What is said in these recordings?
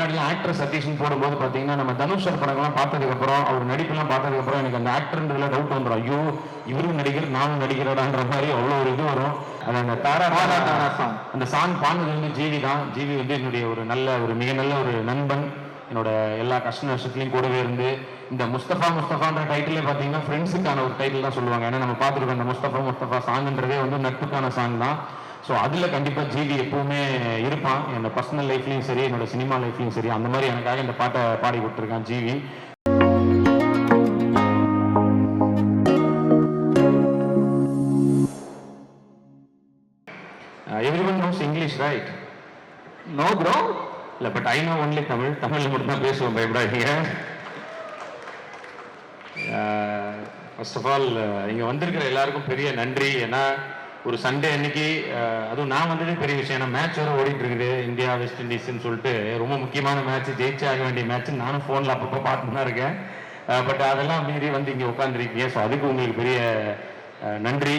முன்னாடிலாம் ஆக்டர் சதீஷ்னு போடும்போது பார்த்தீங்கன்னா நம்ம தனுஷ் சார் படங்கள்லாம் பார்த்ததுக்கப்புறம் அவர் நடிப்பெல்லாம் பார்த்ததுக்கப்புறம் எனக்கு அந்த ஆக்டர்ன்றதுல டவுட் வந்துடும். ஐயோ இவரும் நடிகர் நானும் நடிக்கிறடான்ற மாதிரி அவ்வளோ ஒரு இது வரும். அது அந்த தாரா சாங், அந்த சாங் பாடுறது வந்து ஜிவி தான். ஜிவி வந்து என்னுடைய ஒரு மிக நல்ல ஒரு நண்பன். என்னோட எல்லா கஷ்ட நஷ்டத்துலையும் கூடவே இருந்து இந்த முஸ்தஃபான்ற டைட்டிலே பார்த்தீங்கன்னா ஃப்ரெண்ட்ஸுக்கான ஒரு டைட்டில் தான் சொல்லுவாங்க. ஏன்னா நம்ம பார்த்துருக்கோம் அந்த முஸ்தஃபா சாங்ன்றதே வந்து நட்புக்கான சாங் தான். ஸோ அதில் கண்டிப்பாக ஜிவி எப்பவுமே இருப்பான். என்னோட பர்சனல் லைஃப்லையும் சரி, என்னோட சினிமா லைஃப்லையும் சரி, அந்த மாதிரி எனக்காக இந்த பாட்டை பாடி கொடுத்துருக்கான் GV. Everyone knows English right? No bro. இல்லை, பட் ஐ நோ ஒன்லி தமிழில் மட்டும் தான் பேசுவோம், பயப்படாதீங்க. ஃபர்ஸ்ட் ஆஃப் ஆல் இங்கே வந்திருக்கிற எல்லாருக்கும் பெரிய நன்றி. ஏன்னா ஒரு சண்டே அன்னைக்கு, அதுவும் நான் வந்ததே பெரிய விஷயம். ஏன்னா மேட்ச் வர ஓடிட்டு இருக்குது, இந்தியா வெஸ்ட் இண்டீஸ்ன்னு சொல்லிட்டு ரொம்ப முக்கியமான மேட்ச், ஜெயிச்சே ஆக வேண்டிய மேட்ச். நானும் ஃபோனில் அப்பப்போ பார்த்துட்டு தான் இருக்கேன். பட் அதெல்லாம் மீறி வந்து இங்கே உட்காந்துருக்கீங்க. ஸோ அதுக்கு உங்களுக்கு பெரிய நன்றி.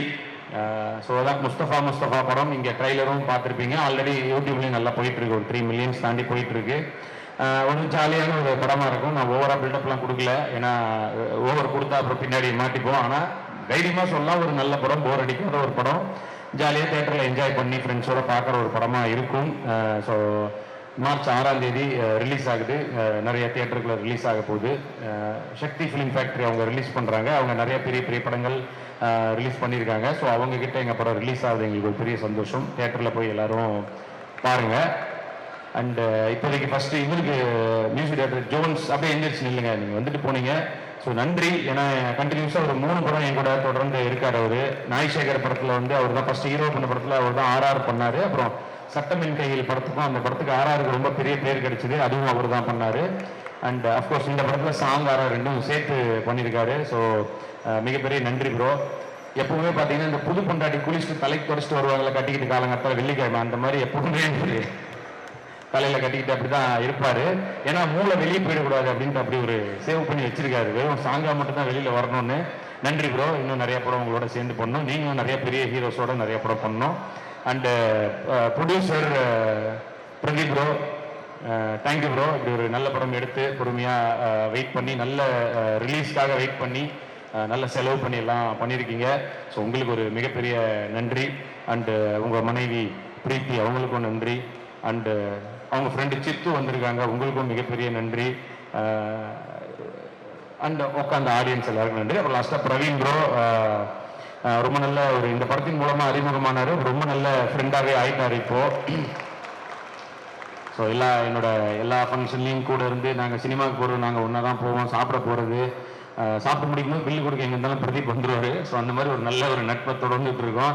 ஸோ அதான் முஸ்தஃபா படம் இங்கே ட்ரைலரும் பார்த்துருப்பீங்க. ஆல்ரெடி யூடியூப்லேயும் நல்லா போயிட்டுருக்கு, ஒரு 3 மில்லியன்ஸ் தாண்டி போயிட்டுருக்கு. ஒரு ஜாலியான ஒரு படமாக இருக்கும். நான் ஓவராக பில்டப்லாம் கொடுக்கல, ஏன்னா ஓவர் கொடுத்தா அப்புறம் பின்னாடி மாட்டிப்போம். ஆனால் தைரியமாக சொல்லலாம், ஒரு நல்ல படம், போர் அடிக்காத ஒரு படம், ஜாலியாக தேட்டரில் என்ஜாய் பண்ணி ஃப்ரெண்ட்ஸோடு பார்க்குற ஒரு படமாக இருக்கும். ஸோ மார்ச் 6ஆம் தேதி ரிலீஸ் ஆகுது. நிறைய தியேட்டருக்குள்ள ரிலீஸ் ஆக போகுது. சக்தி ஃபிலிம் ஃபேக்ட்ரி அவங்க ரிலீஸ் பண்ணுறாங்க. அவங்க நிறைய பெரிய பெரிய படங்கள் ரிலீஸ் பண்ணியிருக்காங்க. ஸோ அவங்கக்கிட்ட எங்கள் படம் ரிலீஸ் ஆகுது, எங்களுக்கு ஒரு பெரிய சந்தோஷம். தியேட்டரில் போய் எல்லோரும் பாருங்கள். அண்டு இப்போதைக்கு ஃபஸ்ட்டு இவருக்கு மியூசிக் டைரக்டர் ஜோன்ஸ் அப்படியே எந்திரிச்சு நில்லுங்க, நீங்கள் வந்துட்டு போனீங்க. ஸோ நன்றி. ஏன்னா கண்டினியூஸாக ஒரு 3 படம் என் கூட தொடர்ந்து இருக்கார். அவர் நாய்சேகர் படத்தில் வந்து அவர் தான் ஃபஸ்ட்டு ஹீரோ பண்ண படத்தில் அவர் தான் RR பண்ணார். அப்புறம் சட்டமின் கையில் படத்துக்கும், அந்த படத்துக்கு RRக்கு ரொம்ப பெரிய பேர் கிடைச்சிது, அதுவும் அவர் தான் பண்ணார். அண்ட் அஃப்கோர்ஸ் இந்த படத்தில் சாங் RR ரெண்டும் சேர்த்து பண்ணியிருக்காரு. ஸோ மிகப்பெரிய நன்றி ப்ரோ. எப்பவுமே பார்த்தீங்கன்னா இந்த புது பொண்டாட்டி குளிச்சுட்டு தலைக்கு தொடச்சிட்டு வருவாங்கள, கட்டிக்கிட்டு காலங்கத்தால் வெள்ளிக்கிழமை, அந்த மாதிரி எப்பவுமே தலையில் கட்டிக்கிட்டு அப்படி தான் இருப்பார். ஏன்னா மூளை வெளியே போயிடக்கூடாது அப்படின்ட்டு அப்படி ஒரு சேவ் பண்ணி வச்சிருக்காரு. வெறும் சாங்கா மட்டும் தான் வெளியில் வரணும்னு. நன்றி ப்ரோ. இன்னும் நிறைய படம் உங்களோட சேர்ந்து பண்ணணும். நீங்களும் நிறைய பெரிய ஹீரோஸோட நிறைய படம் பண்ணணும். And producer Pradeep bro, thank you bro. இப்படி ஒரு நல்ல படம் எடுத்து பொறுமையாக வெயிட் பண்ணி, நல்ல ரிலீஸ்க்காக வெயிட் பண்ணி, நல்ல செலவு பண்ணி எல்லாம் பண்ணியிருக்கீங்க. ஸோ உங்களுக்கு ஒரு மிகப்பெரிய நன்றி. அண்டு உங்கள் மனைவி பிரீத்தி, அவங்களுக்கும் நன்றி. அண்டு அவங்க ஃப்ரெண்டு சித்து வந்திருக்காங்க, உங்களுக்கும் மிகப்பெரிய நன்றி. அண்ட் உட்காந்த ஆடியன்ஸ் எல்லாருக்கும் நன்றி. அப்புறம் லாஸ்ட்டாக பிரவீன் ப்ரோ, ரொம்ப நல்ல ஒரு இந்த படத்தின் மூலமாக அறிமுகமானார், ரொம்ப நல்ல ஃப்ரெண்டாகவே ஆயிட்டார் இப்போது. ஸோ என்னோட எல்லா ஃபங்க்ஷன்லேயும் கூட இருந்து, நாங்கள் சினிமாவுக்கு போகிறோம், நாங்கள் ஒன்றா தான் போவோம், சாப்பிட போகிறது, சாப்பிட்டு முடிக்கும்போது பில்லு கொடுக்க எங்கே இருந்தாலும் பிரதீப் வந்துடுவார். ஸோ அந்த மாதிரி ஒரு நல்ல ஒரு நட்பை தொடர்ந்துட்டு இருக்கோம்.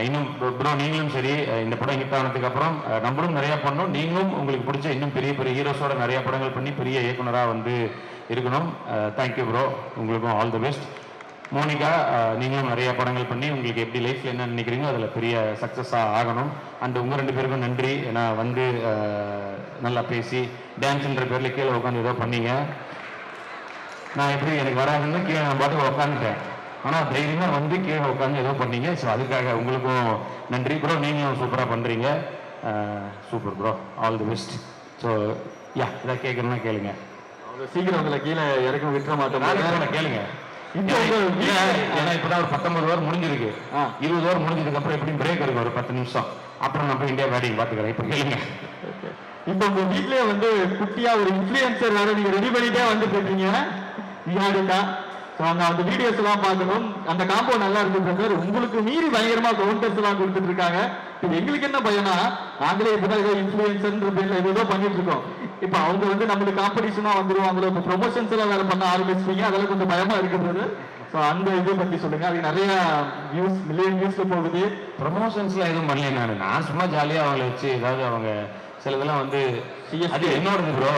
இன்னும் ப்ரோ நீங்களும் சரி, இந்த படம் ஹிட் ஆனதுக்கு அப்புறம் நம்மளும் நிறையா பண்ணோம். நீங்களும் உங்களுக்கு பிடிச்ச இன்னும் பெரிய பெரிய ஹீரோஸோட நிறையா படங்கள் பண்ணி பெரிய இயக்குனராக வந்து இருக்கணும். தேங்க்யூ ப்ரோ, உங்களுக்கும் ஆல் தி பெஸ்ட். மோனிகா, நீங்களும் நிறைய படங்கள் பண்ணி உங்களுக்கு எப்படி லைஃப்பில் என்ன நினைக்கிறீங்க அதில் பெரிய சக்ஸஸாக ஆகணும். அண்ட் உங்கள் 2 பேருக்கும் நன்றி. ஏன்னா வந்து நல்லா பேசி டான்ஸுன்ற பேரில் கீழே உட்காந்து ஏதோ பண்ணீங்க. நான் எப்படி எனக்கு வராதுன்னு கீழே நான் பாட்டுக்கு உட்காந்துட்டேன். ஆனால் தைரியமாக வந்து கீழே உட்காந்து ஏதோ பண்ணீங்க. ஸோ அதுக்காக உங்களுக்கும் நன்றி ப்ரோ. நீங்களும் சூப்பராக பண்ணுறீங்க. Super bro, all the best. So இதை கேட்கணும்னா கேளுங்க. அவங்க சீக்கிரம் உங்களை கீழே இறக்க விட்டுற மாட்டேன், கேளுங்க. ஏன்னா இப்பதான் ஒரு 19 ஓவர் முடிஞ்சிருக்கு. 20 ஓவர் முடிஞ்சதுக்கு அப்புறம் எப்படி பிரேக் இருக்கு ஒரு 10 நிமிஷம். அப்புறம் நான் போய் இந்தியா பேட்டிங் பாத்துக்கிறேன். இப்ப கேளுங்க. இப்ப உங்க வீட்லயே வந்து குட்டியா ஒரு இன்ஃபுளுசர் வேற நீங்க ரெடி பண்ணிட்டே வந்துட்டு இருக்கீங்க. வியாடிக்கா அந்த வீடியோஸ் எல்லாம் பார்க்கணும். அந்த காம்போ நல்லா இருக்கு. உங்களுக்கு மீறி பயங்கரமா கவுண்டர்ஸ் எல்லாம் கொடுத்துட்டு இருக்காங்க. எங்களுக்கு என்ன பயனா, நாங்களே இப்பதான் ஏதோ இன்ஃபுளுசர் பேர்ல ஏதோ பண்ணிட்டு இருக்கோம். இப்ப அவங்க வந்து நம்மளுக்கு காம்படிஷனா வந்துருவாங்களோ, இப்ப ப்ரொமோஷன்ஸ் எல்லாம் வேற பண்ண ஆரம்பிச்சிட்டீங்க, அதெல்லாம் கொஞ்சம் பயமா இருக்கிறது. ஸோ அந்த இதை பத்தி சொல்லுங்க. அது நிறைய வியூஸ், மில்லியன் வியூஸ்ல போகுது. ப்ரொமோஷன்ஸ்லாம் எதுவும் பண்ணல. நான் சும்மா ஜாலியாக அவங்களை வச்சு ஏதாவது அவங்க சிலதெல்லாம் வந்து அது என்னோடது ப்ரோ.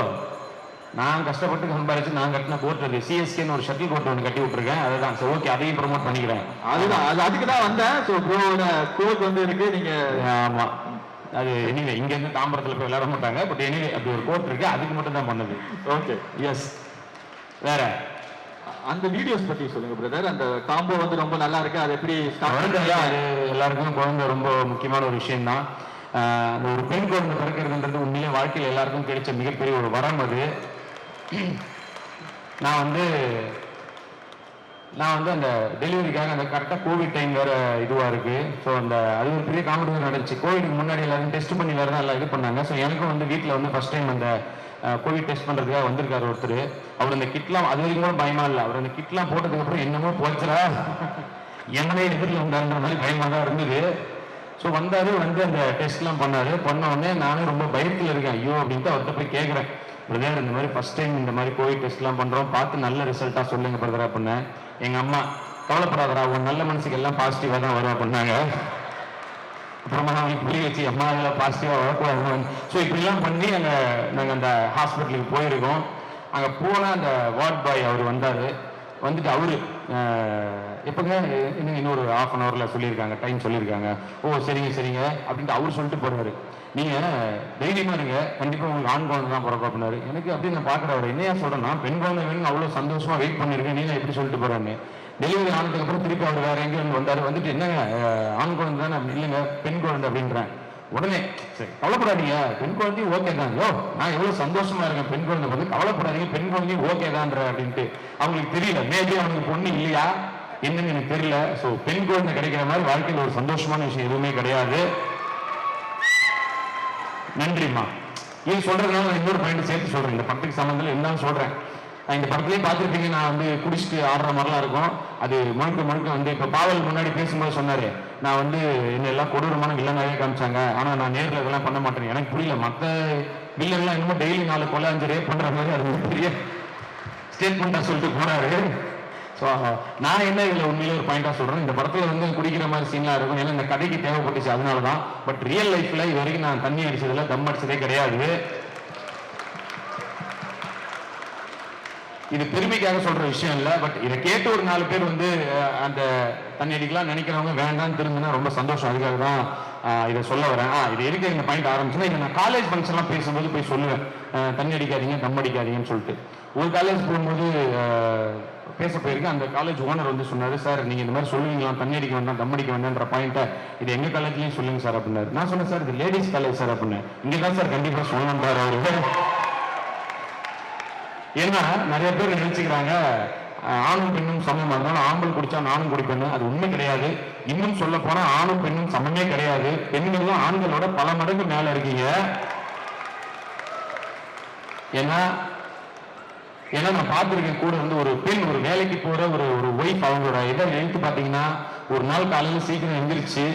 நான் கஷ்டப்பட்டு சம்பாரிச்சு நான் கட்டின கோர்ட் அது சிஎஸ்கேன்னு ஒரு ஷட்டில் கோர்ட் ஒன்று கட்டி விட்டுருக்கேன். அதுதான். ஸோ ஓகே, அதையும் ப்ரொமோட் பண்ணிக்கிறேன். அதுதான், அதுக்கு தான் வந்தேன். ஸோ ப்ரோவோட கோர்ட் வந்து இருக்கு. நீங்க ஆமாம், அது எனிவே இங்கேருந்து தாம்பரத்தில் போய் விளையாட மாட்டாங்க. பட் எனிவே அப்படி ஒரு கோர்ட் இருக்கு, அதுக்கு மட்டும் தான் பண்ணது. Okay, yes. வேற அந்த வீடியோஸ் பத்தி சொல்லுங்க பிரதர். அந்த காம்போ வந்து ரொம்ப நல்லா இருக்கு. அது எப்படி அது எல்லாருக்கும் குழந்தை ரொம்ப முக்கியமான ஒரு விஷயம் தான். அந்த ஒரு பெண் குழந்தை பிறக்கிறதுன்றது உண்மையிலே வாழ்க்கையில் எல்லாருக்கும் கிடைச்ச மிகப்பெரிய ஒரு வரம் அது. நான் வந்து அந்த டெலிவரிக்காக அந்த கரெக்டாக கோவிட் டைம் வேறு இதுவாக இருக்குது. ஸோ அது ஒரு பெரிய காமெடி நடந்துச்சு. கோவிடுக்கு முன்னாடி எல்லாரும் டெஸ்ட் பண்ணி வேறு தான் எல்லாம் இது பண்ணாங்க. ஸோ எனக்கும் வந்து வீட்டில் வந்து ஃபஸ்ட் டைம் அந்த கோவிட் டெஸ்ட் பண்ணுறதுக்காக வந்திருக்காரு ஒருத்தர். அவர் அந்த கிட்லாம் அது வரைக்கும் கூட பயமாக இல்லை. அவர் அந்த கிட்லாம் போட்டதுக்கப்புறம் என்னமோ போச்சுரா என்னவே எதிரில் உண்டான்ற மாதிரி பயமாக தான் இருந்தது. ஸோ வந்தார், வந்து அந்த டெஸ்ட்லாம் பண்ணார். பண்ண உடனே நானும் ரொம்ப பயத்தில் இருக்கேன். ஐயோ அப்படின்ட்டு அவர்கிட்ட போய் கேட்குறேன், பிரதர் இந்த மாதிரி ஃபஸ்ட் டைம் இந்த மாதிரி கோவிட் டெஸ்ட்லாம் பண்ணுறோம், பார்த்து நல்ல ரிசல்ட்டாக சொல்லுங்க பிரதரா பண்ணேன். எங்கள் அம்மா கவலைப்படாதரா, உன் நல்ல மனசுக்கு எல்லாம் பாசிட்டிவாக தான் வரும் அப்படின்னாங்க. அப்புறமா அவங்களுக்கு புரிய வச்சு அம்மா அதெல்லாம் பாசிட்டிவாக வரக்கூடாது. ஸோ இப்படிலாம் பண்ணி நாங்கள் அந்த ஹாஸ்பிட்டலுக்கு போயிருக்கோம். அங்கே போனால் அந்த வார்ட் பாய் அவர் வந்தார். வந்துட்டு அவரு எப்போங்க இன்னொரு ½ அன் ஹவரில் சொல்லியிருக்காங்க, டைம் சொல்லியிருக்காங்க. ஓ சரிங்க சரிங்க அப்படின்ட்டு அவர் சொல்லிட்டு போகிறாரு. நீங்கள் தைரியமாக இருங்க, கண்டிப்பாக உங்களுக்கு ஆண் குழந்தை தான் பிறக்கும் அப்படின்னாரு. எனக்கு அப்படி நான் பார்க்குறவர் என்னையா சொல்கிறேன், நான் பெண் குழந்தை வேணும்னு அவ்வளோ சந்தோஷமாக வெயிட் பண்ணியிருக்கேன், நீங்கள் எப்படி சொல்லிட்டு போகிறான்னு. டெலிவரி ஆனதுக்கப்புறம் திருப்பி அவர் வேறு எங்கேயும் வந்தார். வந்துட்டு என்னங்க ஆண் குழந்தை தானே, இல்லைங்க பெண் குழந்தை அப்படின்றேன். உடனே சரி கவலைப்படாதீங்க, பெண் குழந்தையும் ஓகே தான். யோ நான் எவ்வளோ சந்தோஷமா இருக்கேன், பெண் குழந்தை வந்து கவலைப்படாதீங்க, பெண் குழந்தையும் ஓகே தான்ற அப்படின்ட்டு. அவங்களுக்கு தெரியல, மேபி அவனுக்கு பொண்ணு இல்லையா என்னன்னு எனக்கு தெரியல. ஸோ பெண் குழந்தை கிடைக்கிற மாதிரி வாழ்க்கையில் ஒரு சந்தோஷமான விஷயம் எதுவுமே கிடையாது. நன்றிம்மா. இது சொல்றதுனால நான் இன்னொரு பாயிண்ட் சேர்த்து சொல்றேன். இந்த படத்துக்கு சம்பந்தம் என்னன்னு சொல்றேன். இந்த படத்துலேயே பார்த்துருப்பீங்க, நான் வந்து குடிச்சிட்டு ஆடுற மாதிரிலாம் இருக்கும். அது முழுக்க வந்து இப்போ பாவல் முன்னாடி பேசும்போது சொன்னார், நான் வந்து என்ன எல்லாம் கொடூரமான வில்லனாவே காமிச்சாங்க, ஆனால் நான் நேரில் இதெல்லாம் பண்ண மாட்டேன். எனக்கு புரியல, மற்ற வில்லன்லாம் இன்னமும் டெய்லி 4 கொலை 5 ரேப் பண்ணுற மாதிரி அது பெரிய ஸ்டேட்மெண்ட்டாக சொல்லிட்டு போனாரு. ஸோ நான் என்ன இதில் உண்மையிலே ஒரு பாயிண்டாக சொல்கிறேன், இந்த படத்தில் வந்து குடிக்கிற மாதிரி சீன்லாம் இருக்கும். ஏன்னா இந்த கதைக்கு தேவைப்பட்டுச்சு, அதனால தான். பட் ரியல் லைஃப்பில் இது வரைக்கும் நான் தண்ணி அடிச்சதில்லை, தம் அடிச்சதே கிடையாது. இது பெருமைக்காக சொல்ற விஷயம் இல்லை. பட் இதை கேட்டு ஒரு 4 பேர் வந்து அந்த தண்ணி அடிக்கலாம் நினைக்கிறவங்க வேண்டான்னு திரும்பினா ரொம்ப சந்தோஷம். அதுக்காக தான் இதை சொல்ல வரேன். இது எதுக்கு இந்த பாயிண்ட் ஆரம்பிச்சுன்னா, இதை நான் காலேஜ் ஃபங்க்ஷன்லாம் பேசும்போது போய் சொல்லுவேன், தண்ணி அடிக்காதீங்க தம் அடிக்காதீங்கன்னு சொல்லிட்டு. ஒரு காலேஜ் போகும்போது பேச போயிருக்கு. அந்த காலேஜ் ஓனர் வந்து சொன்னார், சார் நீங்கள் இந்த மாதிரி சொல்லுவீங்களா, தண்ணி அடிக்க வேண்டாம் தம் அடிக்க வேண்டாம்ன்ற பாயிண்ட்டை இது எங்கள் காலேஜ்லேயும் சொல்லுங்க சார் அப்படின்னாரு. நான் சொன்னேன், சார் இது லேடிஸ் காலேஜ் சார் அப்படின்னேன். இங்கே தான் சார் கண்டிப்பாக சொல்லணுன்றார் அவரு. ஏன்னா நிறைய பேர் நினைச்சுக்கிறாங்க ஆணும் பெண்ணும் சமமா இருந்தாலும் ஆம்பல் குடிச்சா நானும் குடிப்பேன்னு. அது உண்மை கிடையாது. இன்னும் சொல்ல போனா ஆணும் பெண்ணும் சமமே கிடையாது. பெண்களும் ஆண்களோட பல மடங்கு மேல இருக்கீங்க. ஏன்னா நான் பார்த்துருக்கேன், கூட வந்து ஒரு பெண் ஒரு வேலைக்கு போற ஒரு ஒய்ஃப், அவங்களோட இதை எழுத்து பார்த்தீங்கன்னா, ஒரு நாள் காலையில் சீக்கிரம் எந்திரிச்சு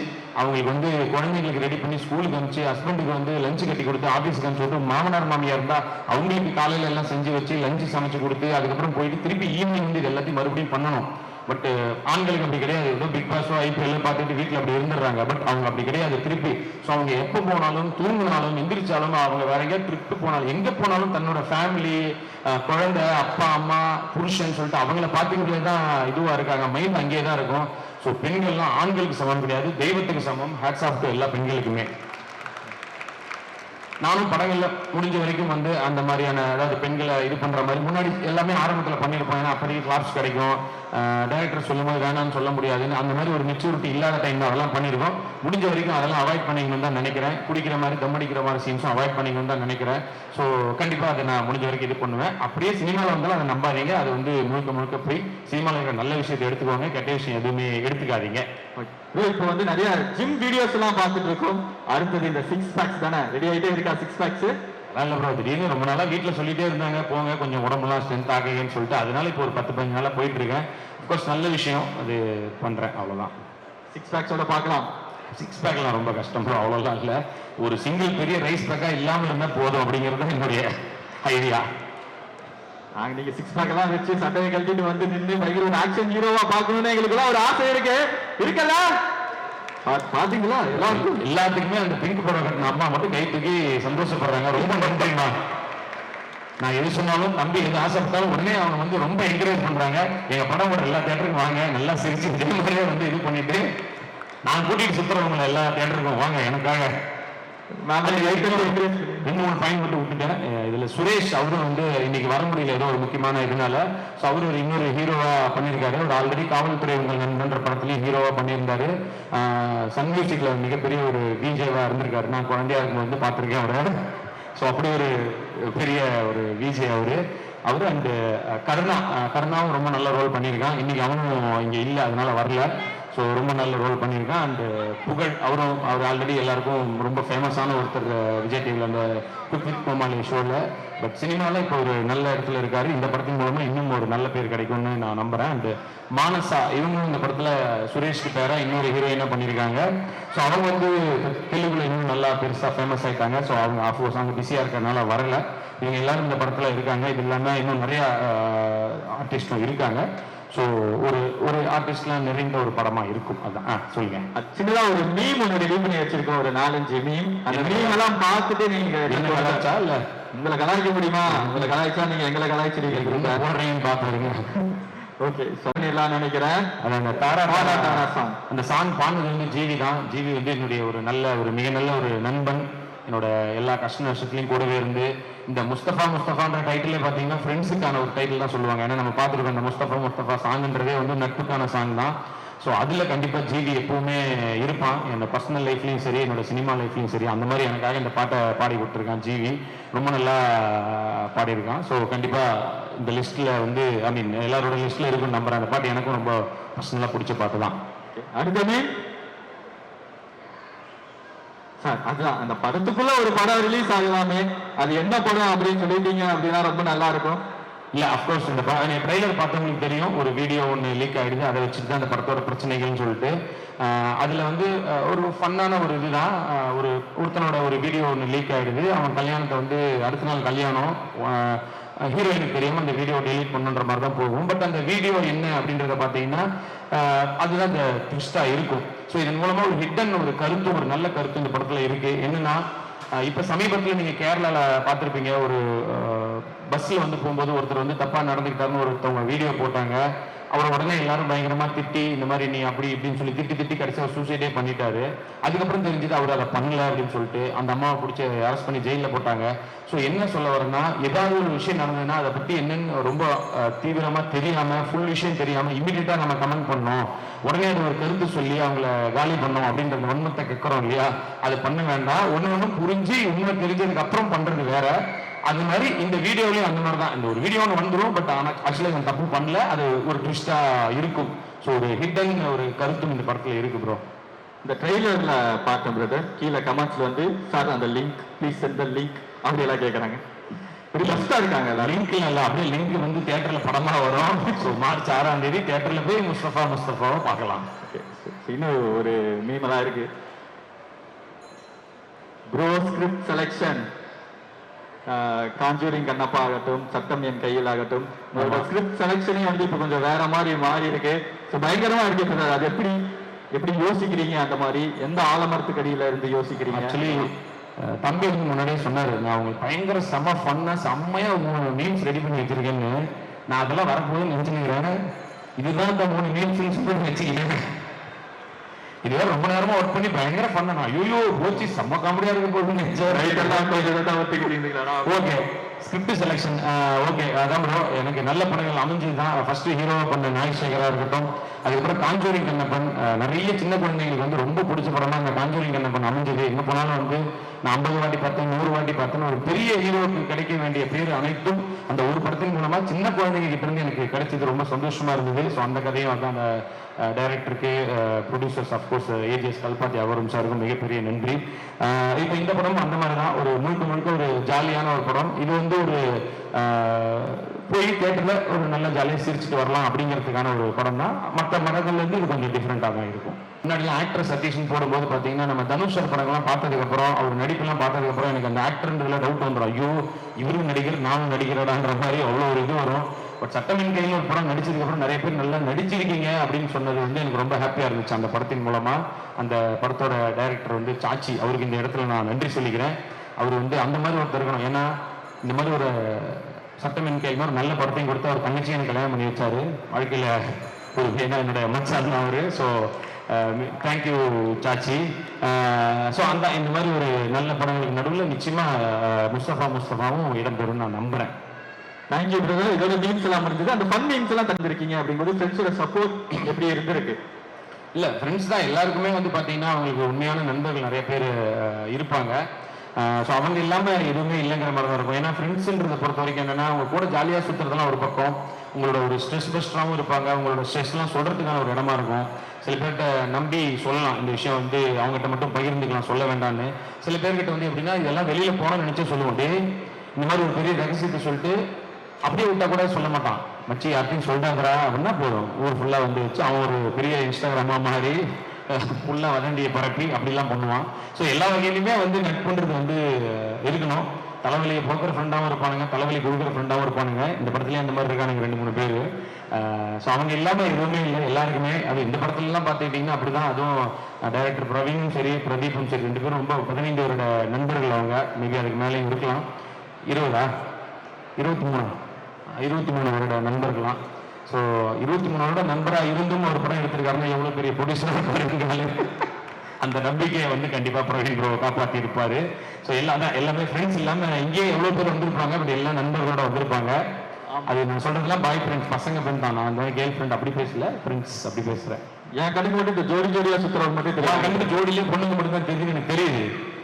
அவங்களுக்கு வந்து குழந்தைங்களுக்கு ரெடி பண்ணி ஸ்கூலுக்கு அனுப்பிச்சு, ஹஸ்பண்டுக்கு வந்து லஞ்சு கட்டி கொடுத்து ஆஃபீஸுக்கு அனுப்பிச்சு, மாமனார் மாமியார் இருந்தால் அவங்களுக்கு காலையில் எல்லாம் செஞ்சு வச்சு லஞ்சு சமைச்சு கொடுத்து, அதுக்கப்புறம் போயிட்டு திருப்பி ஈவினிங் வந்து இது எல்லாத்தையும் மறுபடியும் பண்ணணும். பட் ஆண்களுக்கு அப்படி கிடையாது. ஏதோ பிக் பாஸோ ஐபிஎல் பார்த்துட்டு வீட்டில் அப்படி இருந்துடுறாங்க. பட் அவங்க அப்படி கிடையாது. திருப்பி ஸோ அவங்க எப்போ போனாலும், தூங்கினாலும், எந்திரிச்சாலும், அவங்க வேற எங்கேயாவது ட்ரிப்பு போனாலும், எங்கே போனாலும் தன்னோட ஃபேமிலி, குழந்தை, அப்பா அம்மா, புருஷன் சொல்லிட்டு அவங்கள பார்த்துக்கிட்டே தான் இதுவாக இருக்காங்க. மைண்ட் அங்கேயே தான் இருக்கும். ஸோ பெண்கள்லாம் ஆண்களுக்கு சமம் கிடையாது, தெய்வத்துக்கு சமம். ஹேட்ஸ் ஆஃப் டு எல்லா பெண்களுக்குமே. நானும் படங்கள்ல முடிஞ்ச வரைக்கும் வந்து அந்த மாதிரியான, அதாவது பெண்களை இது பண்ற மாதிரி முன்னாடி எல்லாமே ஆரம்பத்தில் பண்ணியிருப்போம். ஏன்னா அப்படி கிளாப்ஸ் கிடைக்கும், டைரக்டர் சொல்லும் போது வேணாம்னு சொல்ல முடியாதுன்னு, அந்த மாதிரி ஒரு மெச்சூரிட்டி இல்லாத டைம் அதெல்லாம் பண்ணியிருக்கோம். முடிஞ்ச வரைக்கும் அதெல்லாம் அவாய்ட் பண்ணிக்கணும்னு தான் நினைக்கிறேன். குடிக்கிற மாதிரி தம் அடிக்கிற மாதிரி சீன்ஸும் அவாய்ட் பண்ணிக்கணும்னு தான் நினைக்கிறேன். ஸோ கண்டிப்பாக அதை நான் முடிஞ்ச வரைக்கும் இது பண்ணுவேன். அப்படியே சினிமாவில் வந்தாலும் அதை நம்பாதீங்க. அது வந்து முழுக்க போய் சினிமாவில் இருக்கிற நல்ல விஷயத்தை எடுத்துக்கோங்க, கெட்ட விஷயம் எதுவுமே எடுத்துக்காதீங்க. இப்போ வந்து நிறைய ஜிம் வீடியோஸ் எல்லாம் பார்த்துட்டு இருக்கோம். அடுத்தது இந்த 6 பேக்ஸ் தானே ரெடி ஆகிட்டே இருக்கா? 6 பேக்ஸ் நல்ல ப்ரோ. திடீர்னு ரொம்ப நாளாக வீட்டில் சொல்லிட்டே இருந்தாங்க, போங்க கொஞ்சம் உடம்புலாம் ஸ்ட்ரென்த் ஆகுங்கன்னு சொல்லிட்டு, அதனால இப்போ ஒரு 10-15 நாளாக போயிட்டு இருக்கேன். அஃப்கோர்ஸ் நல்ல விஷயம், அது பண்ணுறேன், அவ்வளோதான். 6 பேக்ஸோட பார்க்கலாம். 6 பேக்லாம் ரொம்ப கஷ்டம் ப்ரோ, அவ்வளோலாம் இல்லை. ஒரு சிங்கிள் பெரிய ரைஸ் பேக்காக இல்லாமல் இருந்தால் போதும் அப்படிங்கிறது தான் என்னுடைய ஐடியா. நாங்கள் நீங்கள் 6 பேக் எல்லாம் வச்சு சட்டையை கழட்டிட்டு வந்து நின்று பயங்கர ஒரு ஆக்ஷன் ஹீரோவா பார்க்கணும்னு எங்களுக்குலாம் ஒரு ஆசை இருக்குல்ல? பாத்தீங்களா? எல்லாத்துக்குமே அந்த பிங்க் படம் கட்டின அம்மா மட்டும் கை தூக்கி சந்தோஷப்படுறாங்க. ரொம்ப நன்றிமா. நான் எது சொன்னாலும் தம்பி எது ஆசைப்பட்டாலும் உடனே அவங்க வந்து ரொம்ப என்கரேஜ் பண்றாங்க. எங்க படம் கூட எல்லா தேட்டருக்கும் வாங்க, நல்லா சிரிச்சு இதே மாதிரியே வந்து இது பண்ணிட்டு நான் கூட்டிட்டு சுத்துறவங்களை எல்லா தேட்டருக்கும் வாங்க எனக்காக. நான் 2-3 பாயிண்ட் மட்டும் விட்டுட்டேன். இதுல சுரேஷ் அவரும் வந்து இன்னைக்கு வர முடியல ஏதோ ஒரு முக்கியமான இதனால. ஸோ அவரு ஒரு இன்னொரு ஹீரோவா பண்ணியிருக்காரு. ஒரு ஆல்ரெடி காவல்துறை உங்கள் நண்பன்ற படத்துலையும் ஹீரோவா பண்ணியிருந்தாரு. சன் மியூசிக்ல மிகப்பெரிய ஒரு விஜேவா இருந்திருக்காரு. நான் குழந்தையா இருக்கும்போது வந்து பார்த்துருக்கேன் அவரை. ஸோ அப்படி ஒரு பெரிய ஒரு விஜே அவரு. அண்ட் கருணாவும் ரொம்ப நல்ல ரோல் பண்ணியிருக்கான். இன்னைக்கு அவனும் இங்க இல்லை, அதனால வரல. ஸோ ரொம்ப நல்ல ரோல் பண்ணியிருக்கான். அண்ட் புகழ் அவர் ஆல்ரெடி எல்லாருக்கும் ரொம்ப ஃபேமஸான ஒருத்தர் விஜய் டிவியில் அந்த குக் வித் கோமாளி ஷோவில். பட் சினிமாவில் இப்போ ஒரு நல்ல இடத்துல இருக்காரு. இந்த படத்தின் மூலமாக இன்னும் ஒரு நல்ல பேர் கிடைக்கும்னு நான் நம்புறேன். அண்ட் மானசா இவங்களும் இந்த படத்தில் சுரேஷ்க்கு பேராக இன்னொரு ஹீரோயினாக பண்ணியிருக்காங்க. ஸோ அவங்க வந்து தெலுங்குல இன்னும் நல்லா பெருசாக ஃபேமஸ் ஆகிட்டாங்க. ஸோ அவங்க ஆஃப்கோர்ஸ் அவங்க பிஸியாக இருக்கிறதுனால வரல. இவங்க எல்லாரும் இந்த படத்தில் இருக்காங்க. இது இல்லாமல் இன்னும் நிறையா ஆர்டிஸ்டும் இருக்காங்க. ஸோ ஒரு ஆர்டிஸ்ட்லாம் நிறைந்த ஒரு படமா இருக்கும். அதான் சொல்லுங்க. சின்னதா ஒரு மீம் ஒன்று ரெடி பண்ணி வச்சிருக்கோம், ஒரு 4-5 மீம். அந்த மீம் எல்லாம் பார்த்துட்டு நீங்க என்ன கலாய்ச்சா இல்ல உங்களை கலாய்க்க முடியுமா? உங்களை கலாய்ச்சா நீங்க எங்களை கலாய்ச்சிருக்கீங்க போடுறீங்கன்னு பாத்துருங்க. ஓகே சொன்னீங்களான்னு நினைக்கிறேன். அந்த தாரா சாங், அந்த சாங் பாடுனது வந்து ஜிவி தான். ஜிவி வந்து என்னுடைய ஒரு மிக நல்ல ஒரு நண்பன். என்னோட எல்லா கஷ்ட நஷ்டத்துலையும் கூடவே இருந்து இந்த முஸ்தபான்ற டைட்டிலே பார்த்தீங்கன்னா ஃப்ரெண்ட்ஸுக்கான ஒரு டைட்டில் தான் சொல்லுவாங்க. ஏன்னா நம்ம பார்த்துருக்கோம் இந்த முஸ்தபா சாங்ன்றதே வந்து நட்புக்கான சாங் தான். ஸோ அதில் கண்டிப்பாக ஜிவி எப்பவுமே இருப்பான். என்னோட பர்சனல் லைஃப்லையும் சரி, என்னோட சினிமா லைஃப்லையும் சரி. அந்த மாதிரி எனக்காக இந்த பாட்டை பாடி கொடுத்துருக்கான் ஜிவி. ரொம்ப நல்லா பாடியிருக்கான். ஸோ கண்டிப்பாக இந்த லிஸ்ட்டில் வந்து எல்லாரோட லிஸ்ட்டில் இருக்குன்னு நம்புறேன். அந்த பாட்டு எனக்கும் ரொம்ப பர்சனலாக பிடிச்ச பாட்டு தான். அடுத்தமே சார், அதுதான் அந்த படத்துக்குள்ள ஒரு படம் ரிலீஸ் ஆகலாமே, அது என்ன படம் அப்படின்னு சொல்லிட்டீங்க அப்படின்னா ரொம்ப நல்லா இருக்கும். இல்ல அப்கோர்ஸ் இந்த ட்ரைலர் பார்த்தவங்களுக்கு தெரியும். ஒரு வீடியோ ஒன்று லீக் ஆயிடுது. அதை வச்சுட்டு தான் அந்த படத்தோட பிரச்சனைகள்னு சொல்லிட்டு அதுல வந்து ஒரு ஃபன்னான ஒரு இதுதான். ஒருத்தனோட ஒரு வீடியோ ஒன்று லீக் ஆயிடுது. அவன் கல்யாணத்தை வந்து அடுத்த நாள் கல்யாணம், ஹீரோயினுக்கு தெரியாம அந்த வீடியோ டெலீட் பண்ணுன்ற மாதிரி தான் போகும். பட் அந்த வீடியோ என்ன அப்படின்றத பார்த்தீங்கன்னா அதுதான் இந்த ட்விஸ்டா இருக்கும். ஸோ இதன் மூலமா ஒரு ஹிடன் ஒரு கருத்து, ஒரு நல்ல கருத்து இந்த படத்துல இருக்கு. என்னன்னா இப்ப சமீபத்தில் நீங்க கேரளால பார்த்துருப்பீங்க. ஒரு பஸ்ல வந்து போகும்போது ஒருத்தர் வந்து தப்பா நடந்துக்கிட்டாருன்னு ஒருத்தவங்க வீடியோ போட்டாங்க. அவரை உடனே எல்லாரும் பயங்கரமா திட்டி இந்த மாதிரி நீ அப்படி இப்படின்னு சொல்லி திட்டி கடைசி அவர் சூசைடே பண்ணிட்டாரு. அதுக்கப்புறம் தெரிஞ்சது அவர் அதை பண்ணல அப்படின்னு சொல்லிட்டு அந்த அம்மாவை பிடிச்சி அரெஸ்ட் பண்ணி ஜெயிலில் போட்டாங்க. ஸோ என்ன சொல்ல வரேன்னா, ஏதாவது ஒரு விஷயம் நடந்ததுன்னா அதை பத்தி என்னன்னு ரொம்ப தீவிரமா தெரியாம, ஃபுல் விஷயம் தெரியாம இமீடியட்டா நம்ம கமெண்ட் பண்ணோம், உடனே அது ஒரு கருத்து சொல்லி அவங்கள காலி பண்ணோம் அப்படின்ற வன்மத்தை கேட்கிறோம் இல்லையா? அது பண்ண வேண்டாம். ஒண்ணு புரிஞ்சு உண்மை தெரிஞ்சதுக்கு அப்புறம் பண்றது வேற. அது மாதிரி இந்த வீடியோலையும் அந்த மாதிரி தான். இந்த ஒரு வீடியோ ஒன்று வந்துடும். பட் ஆனால் ஆக்சுவலாக நான் தப்பு பண்ணல. அது ஒரு ட்விஸ்டா இருக்கும். ஸோ ஒரு ஹிடன் ஒரு கருத்தும் இந்த படத்துல இருக்கு ப்ரோ. இந்த ட்ரெய்லர்ல பார்த்தேன் பிரதர், கீழே கமெண்ட்ஸ்ல வந்து சார் அந்த link please send the link அப்படி எல்லாம் கேட்குறாங்க. இப்படி ஃபஸ்ட்டா இருக்காங்க. லிங்க்ல இல்லை, அப்படியே லிங்க் வந்து தியேட்டர்ல படமா வரும். ஸோ மார்ச் 6ஆம் தேதி தியேட்டர்ல போய் முஸ்தபாவை பார்க்கலாம். இன்னும் ஒரு மீமெல்லாம் இருக்கு. Bro script selection, Conjuring Kannappa ஆகட்டும், சட்டம் என் கையில் ஆகட்டும், உங்களோட ஸ்கிரிப்ட் செலெக்ஷனே வந்து இப்போ கொஞ்சம் வேற மாதிரி மாறி இருக்கு. ஸோ பயங்கரமா இருக்கு சார். அது எப்படி யோசிக்கிறீங்க? அந்த மாதிரி எந்த ஆலமரத்துக்கு அடியில இருந்து யோசிக்கிறீங்க? ஆக்சுவலி தம்பி வந்து முன்னாடியே சொன்னாரு, நான் உங்களுக்கு பயங்கர செம்ம செம்மையா 3 மீம்ஸ் ரெடி பண்ணி வச்சிருக்கேன்னு. நான் அதெல்லாம் வரப்போகுதுன்னு நினைச்சுக்கிறேன். இதுதான் இந்த 3 மீம்ஸ் வச்சுக்கிறேன். இதுவே ரொம்ப நேரமா ஒர்க் பண்ணி பயங்கர பண்ணணும். ஐயோ போச்சு, செம்ம காமெடியா இருக்க போகுதுன்னு ஓகே. ஸ்கிரிப்ட் செலெக்ஷன் ஓகே, அதான் ப்ரோ. எனக்கு நல்ல படங்கள் அமைஞ்சதுதான். ஃபர்ஸ்ட் ஹீரோவா பண்ண நாகேஸ்வரா இருக்கட்டும், அதுக்கப்புறம் காஞ்சூரிங் கண்ணப்பன். நிறைய சின்ன குழந்தைங்களுக்கு வந்து ரொம்ப பிடிச்ச படம் தான் இந்த காஞ்சூரிங் கண்ணப்பன் அமைஞ்சது. எங்க போனாலும் வந்து நான் 50 வாட்டி பார்த்தேன், 100 வாட்டி பார்த்தேன்னு ஒரு பெரிய ஹீரோவுக்கு கிடைக்க வேண்டிய பேர் அனைத்தும் அந்த ஒரு படத்தின் மூலமா சின்ன குழந்தைங்க கிட்ட இருந்து எனக்கு கிடைச்சது. ரொம்ப சந்தோஷமா இருந்தது. ஸோ அந்த கதையும் வந்து அந்த டைரக்டருக்கு, ப்ரொடியூசர்ஸ் அஃப்கோர்ஸ் ஏஜிஎஸ் கல்பாத்தி அவரும் சாருக்கும் மிகப்பெரிய நன்றி. இப்போ இந்த படமும் அந்த மாதிரி தான். ஒரு முழுக்க ஒரு ஜாலியான ஒரு படம். இது வந்து ஒரு போய் தியேட்டர்ல ஒரு நல்ல ஜாலியாக சிரிச்சுட்டு வரலாம் அப்படிங்கிறதுக்கான ஒரு படம் தான். மற்ற படங்கள்ல இருந்து இது கொஞ்சம் டிஃப்ரெண்டாக தான் இருக்கும். முன்னாடிலாம் ஆக்டர் சதீஷன் போடும்போது பார்த்தீங்கன்னா நம்ம தனுஷ் படங்கள்லாம் பார்த்ததுக்கப்புறம், அவர் நடிப்பெல்லாம் பார்த்ததுக்கப்புறம் எனக்கு அந்த ஆக்டர்ன்றதுல டவுட் வந்துடும். ஐயோ இவரும் நடிகர் நானும் நடிக்கிறடான்ற மாதிரி அவ்வளோ ஒரு இது வரும். பட் சட்டமின் கையில் ஒரு படம் நடிச்சதுக்கப்புறம் நிறைய பேர் நல்லா நடிச்சிருக்கீங்க அப்படின்னு சொன்னது வந்து எனக்கு ரொம்ப ஹாப்பியாக இருந்துச்சு. அந்த படத்தின் மூலமா அந்த படத்தோட டைரக்டர் வந்து சாச்சி, அவருக்கு இந்த இடத்துல நான் நன்றி சொல்லிக்கிறேன். அவர் வந்து அந்த மாதிரி ஒருத்தர் இருக்கணும். ஏன்னா இந்த மாதிரி ஒரு சட்டமின் கையில் ஒரு நல்ல படத்தையும் கொடுத்து அவர் தங்கச்சி எனக்கு கல்யாணம் பண்ணி வச்சாரு வாழ்க்கையில். ஒரு ஏன்னா என்னுடைய மச்சான் அவரு. ஸோ தேங்க்யூ சாச்சி. ஸோ இந்த மாதிரி ஒரு நல்ல படங்களுக்கு நடுவில் நிச்சயமாக முஸ்தபாவும் இடம்பெறும் நான் நம்புகிறேன். Thank you brother. இதோட மீம்ஸ் எல்லாம் இருந்தது, அந்த ஃபன் மீம்ஸ் எல்லாம் தந்திருக்கீங்க அப்படிங்கும்போது ஃப்ரெண்ட்ஸோட சப்போர்ட் எப்படி இருந்திருக்கு? இல்லை, ஃப்ரெண்ட்ஸ் தான் எல்லாருக்குமே வந்து பார்த்தீங்கன்னா அவங்களுக்கு உண்மையான நண்பர்கள் நிறைய பேர் இருப்பாங்க. ஸோ அவங்க இல்லாமல் எதுவுமே இல்லைங்கிற மாதிரி தான் இருக்கும். ஏன்னா ஃப்ரெண்ட்ஸுன்றதை பொறுத்த வரைக்கும் என்னென்னா அவங்க கூட ஜாலியாக சுற்றுறதுலாம் ஒரு பக்கம், உங்களோட ஒரு ஸ்ட்ரெஸ் பஸ்டராகவும் இருப்பாங்க, உங்களோட ஸ்ட்ரெஸ்லாம் சொல்கிறதுக்கான ஒரு இடமா இருக்கும். சில பேர்கிட்ட நம்பி சொல்லலாம் இந்த விஷயம் வந்து அவங்ககிட்ட மட்டும் பகிர்ந்துக்கலாம், சொல்ல வேண்டாம்னு. சில பேர்கிட்ட வந்து எப்படின்னா இதெல்லாம் வெளியில் போனால் நினச்சே சொல்லுவோம், டே இந்த மாதிரி ஒரு பெரிய ரகசியத்தை சொல்லிட்டு அப்படியே விட்டா கூட சொல்ல மாட்டான், மச்சி யார்ட்டையும் சொல்லிட்டாங்கிறா அப்படின்னா போதும் ஊர் ஃபுல்லாக வந்து வச்சு அவன் ஒரு பெரிய இன்ஸ்டாகிராமா மாதிரி ஃபுல்லாக வதண்டியை பரப்பி அப்படிலாம் பண்ணுவான். ஸோ எல்லா வகையிலுமே வந்து நட்புன்றது வந்து இருக்கணும். தலைவலியை போக்குற ஃப்ரெண்டாகவும் இருப்பானுங்க, தலைவலி கொடுக்குற ஃப்ரெண்டாகவும் இருப்பானுங்க. இந்த படத்துலேயே அந்த மாதிரி இருக்கானுங்க 2-3 பேர். ஸோ அவங்க இல்லாமல் எதுவுமே இல்லை எல்லாருக்குமே. அது இந்த படத்துலலாம் பார்த்துக்கிட்டிங்கன்னா அப்படி தான். அதுவும் டைரக்டர் பிரவீனும் சரி பிரதீப்பும் சரி 2 பேரும் ரொம்ப 15 வருட நண்பர்கள் அவங்க. மேபி அதுக்கு மேலேயும் இருக்கலாம். 23 வருட நண்பர்களாம். ஸோ 23 வருட நண்பராக இருந்தும் ஒரு படம் எடுத்திருக்காருன்னா எவ்வளோ பெரிய ப்ரொடியூசர் அந்த நம்பிக்கையை வந்து கண்டிப்பாக பிரவீன் ப்ரோ காப்பாற்றி இருப்பார். ஸோ எல்லாமே ஃப்ரெண்ட்ஸ் இல்லாமல் இங்கேயே எவ்வளோ பேர் வந்திருப்பாங்க, அப்படி எல்லா நண்பர்களோட வந்திருப்பாங்க. அது நான் சொல்றதுலாம் பாய் ஃப்ரெண்ட்ஸ், பசங்க ஃப்ரெண்ட் தான். நான் அந்த கேர்ள் ஃப்ரெண்ட் அப்படி பேசல, ஃப்ரெண்ட்ஸ் அப்படி பேசுகிறேன். என் கணக்கு மட்டும் இந்த ஜோடியா சுற்றுறவங்க மட்டும் தெரியும். கண்டிப்பாக ஜோடியிலே பொண்ணுங்க மட்டும் தான் தெரியுது, எனக்கு தெரியுது.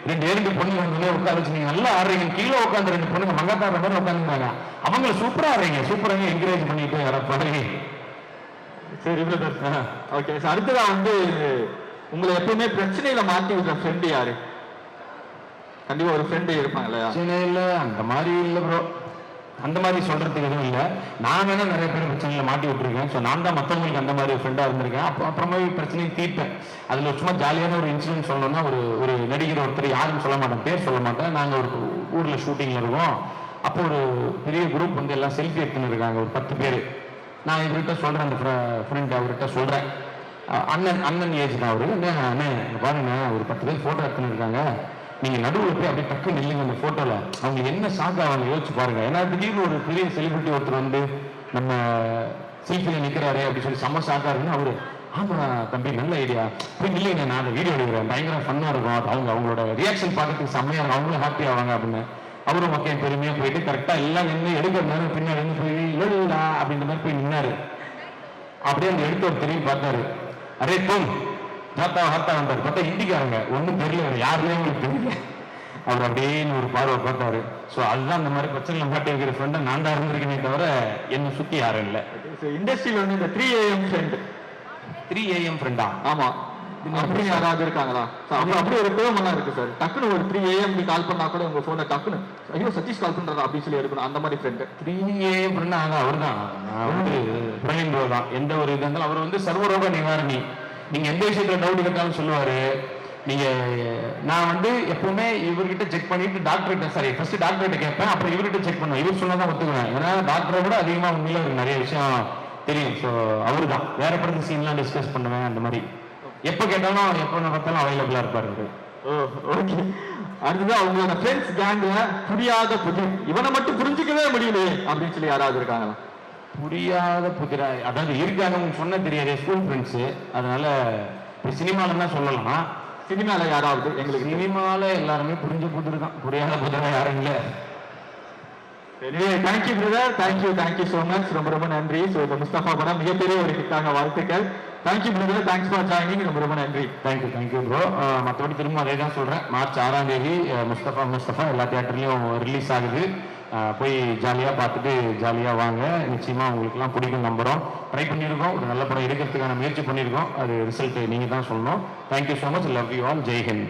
2 பொண்ணுங்க வந்து உட்கார வச்சு நீங்க நல்லா ஆடுறீங்க, கீழே உட்காந்து 2 பொண்ணுங்க மங்காத்தாடுற மாதிரி உட்காந்துருந்தாங்க. அவங்கள சூப்பரா ஆடுறீங்க, சூப்பராக என்கரேஜ் பண்ணிட்டு வரப்பாரு. சரி பிரதர். ஓகே, அடுத்ததா வந்து உங்களை எப்பவுமே பிரச்சனையில மாட்டி விடுற ஃப்ரெண்டு யாரு? கண்டிப்பா ஒரு ஃப்ரெண்டு இருப்பாங்க இல்லையா? பிரச்சனையில் அந்த மாதிரி இல்லை ப்ரோ, அந்த மாதிரி சொல்றதுக்கு எதுவும் இல்லை. நான் வேணா நிறைய பேர் பிரச்சனையில மாட்டி விட்டுருக்கேன். ஸோ நான் தான் மற்றவங்களுக்கு அந்த மாதிரி ஃப்ரெண்டாக இருந்திருக்கேன். அப்புறமா பிரச்சனையை தீர்ப்பேன். அதில் சும்மா ஜாலியான ஒரு இன்சிடென்ட் சொல்லணும்னா, ஒரு நடிகர் ஒருத்தர், யாரும் சொல்ல மாட்டேன், பேர் சொல்ல மாட்டேன். நாங்கள் ஒரு ஊரில் ஷூட்டிங்கில் இருக்கோம். அப்போ ஒரு பெரிய குரூப் வந்து எல்லாம் செல்ஃபி எடுத்துன்னு இருக்காங்க, ஒரு 10 பேர். நான் இவர்கிட்ட சொல்கிறேன், அந்த ஃப்ரெண்ட் அவர்கிட்ட சொல்கிறேன், அண்ணன் ஏஜ் தான் அவரு, அண்ணே பாருங்க ஒரு 10 பேர் ஃபோட்டோ எடுத்துன்னு இருக்காங்க, நீங்கள் நடுவில் போய் அப்படியே டக்கு நில்லுங்க அந்த ஃபோட்டோவில், அவங்க என்ன ஷாக் ஆவாங்க யோசிச்சு பாருங்க. ஏன்னா திடீர்னு ஒரு பெரிய செலிபிரிட்டி ஒருத்தர் வந்து நம்ம செல்ஃபியில் நிற்கிறாரு அப்படின்னு சொல்லி செம்ம ஷாக்காக இருக்குன்னு அவரு, ஆமா தம்பி நல்ல ஐடியா, போய் நில்லுங்க நான் அந்த வீடியோ எடுக்கிறேன், பயங்கர ஃபன்னாக இருக்கும், அவங்களோட ரியாக்ஷன் பார்க்கறதுக்கு செம்மையாக இருக்கும், அவங்களும் ஹாப்பி ஆவாங்க அப்படின்னு. அவரும் மக்கள் பெருமையாக போயிட்டு கரெக்டாக எல்லாம் நின்று எடுக்கிற நேரம் பின்னாடி வந்து போய் இல்லடா அப்படின்ற மாதிரி போய் நின்னாரு. அப்படியே அந்த எடுத்தவர் திரும்பி பார்த்தாரு, அரே போன் ஹாத்தா வந்தார். பார்த்தா இந்திக்காரங்க, ஒன்றும் தெரியல, யாருமே உங்களுக்கு தெரியல. அவர் அப்படியே ஒரு பார்வை பார்த்தாரு. ஸோ அதுதான் அந்த மாதிரி பிரச்சனையில் மாட்டி வைக்கிற ஃப்ரெண்டை நான் தான் இருந்திருக்கேனே தவிர என்னை சுற்றி யாரும் இல்லை. இண்டஸ்ட்ரியில் வந்து இந்த 3 AM ஃப்ரெண்டு, 3 AM ஃப்ரெண்டா? ஆமா, அப்படின்னு யாராவது இருக்காங்களா? அப்படி ஒரு கோவமெல்லாம் இருக்கு சார். டக்குன்னு ஒரு 3 AM கால் பண்ணா கூட உங்க போனை டக்குன்னு ஐயோ சதீஷ் கால் பண்றதா அப்படின்னு சொல்லி எடுக்கணும். அந்த மாதிரி ஃப்ரெண்டு 3 AM ஃப்ரெண்டா? அவர் தான், வந்து பிரவீன் ப்ரோ தான். எந்த ஒரு இது இருந்தாலும் அவர் வந்து சர்வரோக நிவாரணி. நீங்க எந்த விஷயத்துல டவுட் கேட்டாலும் சொல்லுவாரு. நீங்க நான் வந்து எப்பவுமே இவர்கிட்ட செக் பண்ணிட்டு டாக்டர்கிட்ட, சாரி ஃபர்ஸ்ட் டாக்டர்கிட்ட கேட்பேன், அப்புறம் இவர்கிட்ட செக் பண்ணுவேன். இவர் சொன்னதான் ஒத்துக்குவேன். ஏன்னா டாக்டரை விட அதிகமா உண்மையில அவருக்கு நிறைய விஷயம் தெரியும். ஸோ அவரு தான் வேற படத்து சீன்லாம் டிஸ்கஸ் பண்ணுவேன். அந்த மாதிரி எப்போ கேட்டாலும் எப்போ பார்த்தாலும் அவைலபிளா இருப்பாரு அவரு. ஓகே, அடுத்தது அவங்களோட ஃப்ரெண்ட்ஸ் கேங்ல புரியாத புதிர், இவனை மட்டும் புரிஞ்சுக்கவே முடியல அப்படின்னு சொல்லி யாராவது இருக்காங்களா? புரியாத புதிரா? அதாவது இருக்காங்க, உங்களுக்கு சொன்ன தெரியாது, ஸ்கூல் ஃப்ரெண்ட்ஸு. அதனால இப்போ சினிமாவில் தான் சொல்லலாம். சினிமாவில் யாராவது? எங்களுக்கு சினிமாவில் எல்லாருமே புரிஞ்ச புதிர் தான், புரியாத புதிரா யாரும் இல்லை. Thank you brother, thank you so much, ரொம்ப நன்றி. ஸோ இந்த முஸ்தபா படம் மிகப்பெரிய ஒரு ஹிட்டாக வாழ்த்துக்கள். Thank you brother, thanks for joining, ரொம்ப நன்றி. Thank you bro. மற்றபடி திரும்ப அதே தான் சொல்கிறேன், மார்ச் 6ஆம் தேதி முஸ்தபா எல்லா தியேட்டர்லையும் ரிலீஸ் ஆகுது. போய் ஜாலியாக பார்த்துட்டு ஜாலியாக வாங்க. நிச்சயமாக உங்களுக்குலாம் பிடிக்கும் நம்புகிறோம். ட்ரை பண்ணியிருக்கோம், ஒரு நல்ல படம் எடுக்கிறதுக்கான முயற்சி பண்ணியிருக்கோம். அது ரிசல்ட் நீங்கள் தான் சொல்லணும். Thank you so much, love you all, Jai Hind.